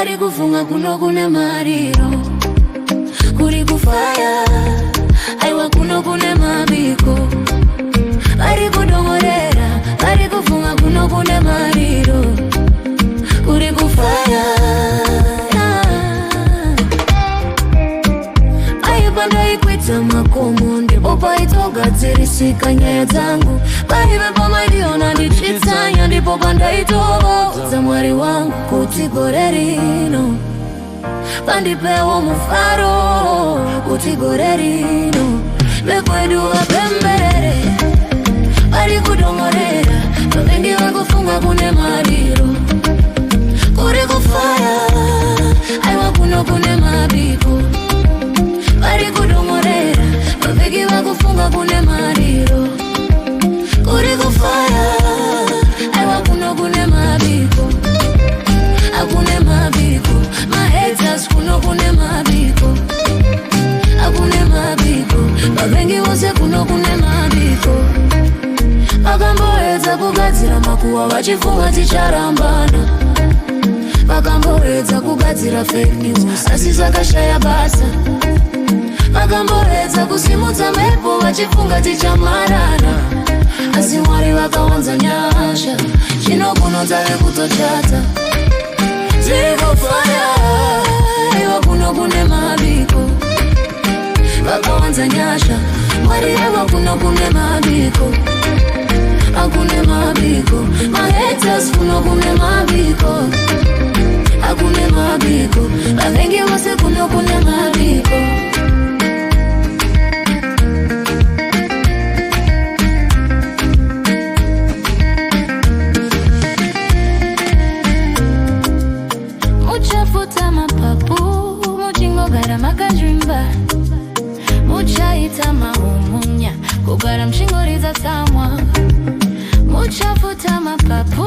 ari kufunga kuno kune mariro, kuri kufaya aiwa kuno kune mabiko, ari kudongorera, ari kufunga kuno kune mariro, kuri kufaya. Aibanda ikwita makomo ndipo paitogadzirisika nyaya dzangu, paive pamaidiona ndichitsanya ndipo pandaitovodza Mwari wangu kuti gore rino pandipewo mufaro, kuti gore rino vekwedu vapemberere, vari kudongorera vavengi vakufunga kune mariro, kuri kufaya aiwa kuno kune mabiko, vari kudongorera vavengi vakufunga kune mariro, kuri kufaya aiwa kuno kune mabiko, akune mabiko, my haters kuno kune mabiko, akune mabiko, vavengi vose kuno kune mabiko, vakamboedza kugadzira makuwa vachifunga ticharambana, vakamboedza kugadzira fake news asi zvakashaya basa, vakamboedza kusimudza mhepo vachifunga tichamarana, asi Mwari vakawanza nyasha, zvinogunodza vekutochata, zviri kufaya iwa kuno kune mabiko, vakawanza nyasha, Mwari yava kuno kune mabiko, akune mabiko, my haters kuno kune mabiko, akune mabiko, vavengi vose kuno kune mabiko. Muchafuta mapapu, muchingogara makadrimba, muchaita mahumunya, kugara mchingoriza tsamwa. Muchafuta mapapu,